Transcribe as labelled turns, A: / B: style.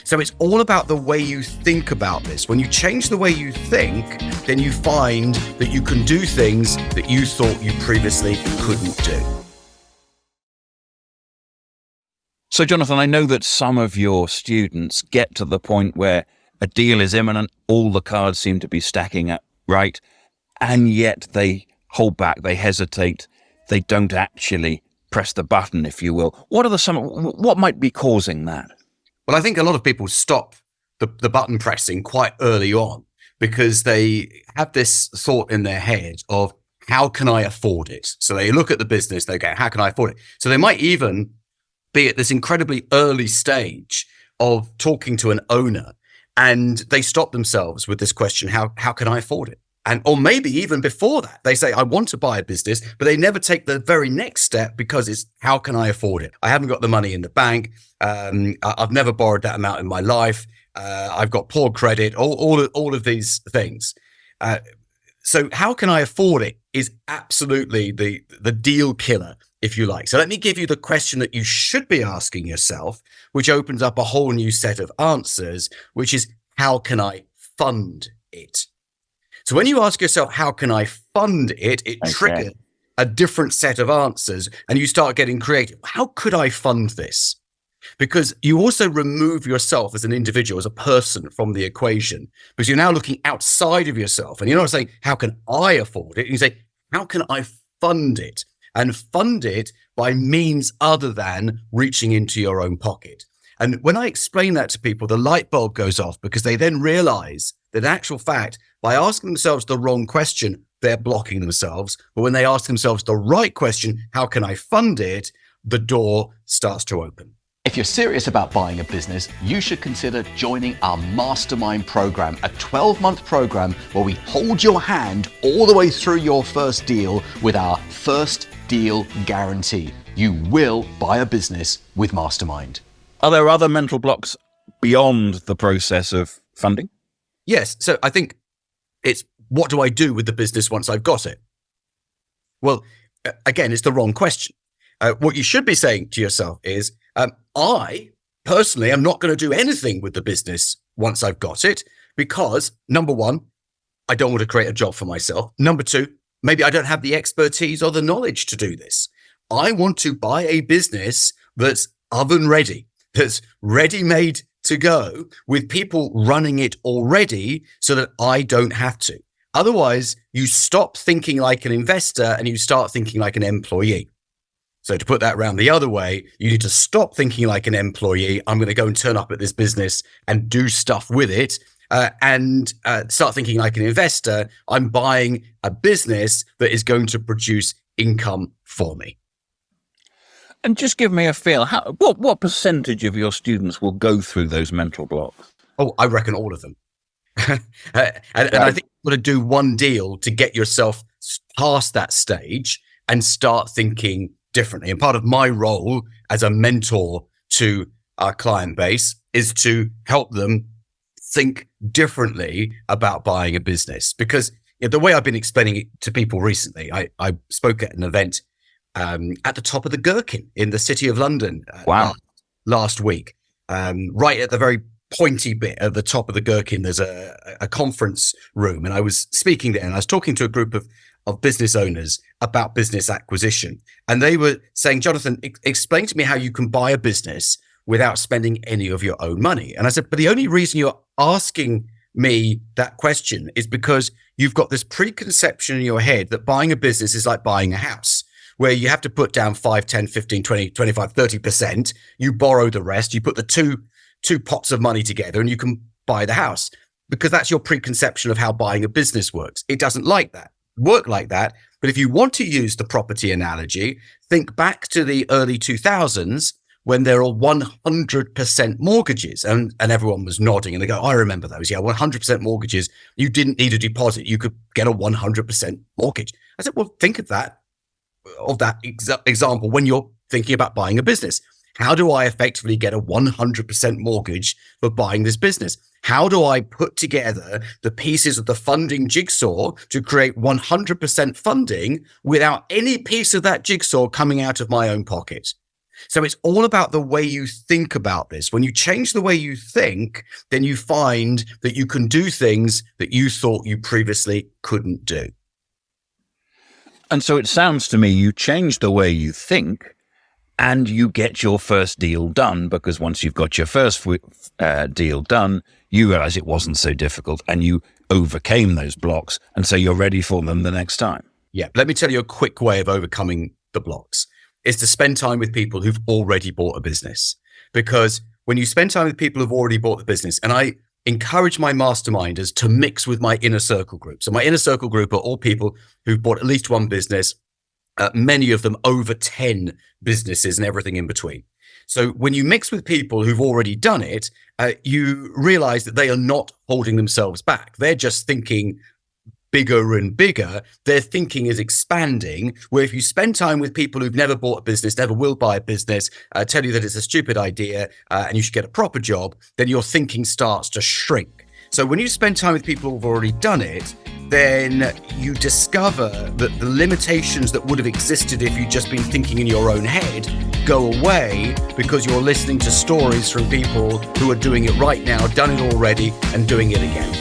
A: So it's all about the way you think about this. When you change the way you think, then you find that you can do things that you thought you previously couldn't do.
B: So, Jonathan, I know that some of your students get to the point where a deal is imminent, all the cards seem to be stacking up, right? And yet they hold back, they hesitate, they don't actually press the button, if you will. What might be causing that?
A: Well, I think a lot of people stop the button pressing quite early on because they have this thought in their head of, how can I afford it? So they look at the business, they go, how can I afford it? So they might even be at this incredibly early stage of talking to an owner, and they stop themselves with this question, how can I afford it? Or maybe even before that, they say, I want to buy a business, but they never take the very next step because it's, how can I afford it? I haven't got the money in the bank. I've never borrowed that amount in my life. I've got poor credit, all of these things. So how can I afford it is absolutely the deal killer, if you like. So let me give you the question that you should be asking yourself, which opens up a whole new set of answers, which is, how can I fund it? So when you ask yourself, how can I fund it? It triggers a different set of answers, and you start getting creative. How could I fund this? Because you also remove yourself as an individual, as a person from the equation, because you're now looking outside of yourself, and you're not saying, how can I afford it? You say, how can I fund it? And fund it by means other than reaching into your own pocket. And when I explain that to people, the light bulb goes off, because they then realize that in actual fact, by asking themselves the wrong question, they're blocking themselves. But when they ask themselves the right question, how can I fund it? The door starts to open.
C: If you're serious about buying a business, you should consider joining our Mastermind program, a 12-month program where we hold your hand all the way through your first deal with our first deal guarantee. You will buy a business with Mastermind.
B: Are there other mental blocks beyond the process of funding?
A: Yes. So I think it's, what do I do with the business once I've got it? Well, again, it's the wrong question. What you should be saying to yourself is, I personally am not going to do anything with the business once I've got it, because number one, I don't want to create a job for myself. Number two, maybe I don't have the expertise or the knowledge to do this. I want to buy a business that's oven ready, that's ready-made to go, with people running it already, so that I don't have to. Otherwise, you stop thinking like an investor and you start thinking like an employee. So to put that around the other way, you need to stop thinking like an employee. I'm going to go and turn up at this business and do stuff with it, and start thinking like an investor. I'm buying a business that is going to produce income for me.
B: And just give me a feel. What percentage of your students will go through those mental blocks?
A: Oh, I reckon all of them. And I think you've got to do one deal to get yourself past that stage and start thinking differently. And part of my role as a mentor to our client base is to help them think differently about buying a business. Because the way I've been explaining it to people recently, I spoke at an event at the top of the Gherkin in the city of London last week. Right at the very pointy bit at the top of the Gherkin, there's a conference room, and I was speaking there, and I was talking to a group of business owners about business acquisition. And they were saying, Jonathan, explain to me how you can buy a business without spending any of your own money. And I said, but the only reason you're asking me that question is because you've got this preconception in your head that buying a business is like buying a house, where you have to put down 5, 10, 15, 20, 25, 30%. You borrow the rest. You put the two pots of money together and you can buy the house, because that's your preconception of how buying a business works. It doesn't work like that. But if you want to use the property analogy, think back to the early 2000s when there are 100% mortgages, and everyone was nodding and they go, I remember those. Yeah, 100% mortgages. You didn't need a deposit. You could get a 100% mortgage. I said, well, think of that example when you're thinking about buying a business. How do I effectively get a 100% mortgage for buying this business? How do I put together the pieces of the funding jigsaw to create 100% funding without any piece of that jigsaw coming out of my own pocket? So it's all about the way you think about this. When you change the way you think, then you find that you can do things that you thought you previously couldn't do.
B: And so it sounds to me you change the way you think and you get your first deal done, because once you've got your first deal done, you realize it wasn't so difficult and you overcame those blocks. And so you're ready for them the next time.
A: Yeah. Let me tell you a quick way of overcoming the blocks is to spend time with people who've already bought a business. Because when you spend time with people who've already bought the business, and I encourage my masterminders to mix with my inner circle group. So my inner circle group are all people who've bought at least one business, many of them over 10 businesses and everything in between. So when you mix with people who've already done it, you realize that they are not holding themselves back. They're just thinking bigger and bigger. Their thinking is expanding, where if you spend time with people who've never bought a business, never will buy a business, tell you that it's a stupid idea and you should get a proper job, then your thinking starts to shrink. So when you spend time with people who've already done it, then you discover that the limitations that would have existed if you'd just been thinking in your own head go away, because you're listening to stories from people who are doing it right now, done it already, and doing it again.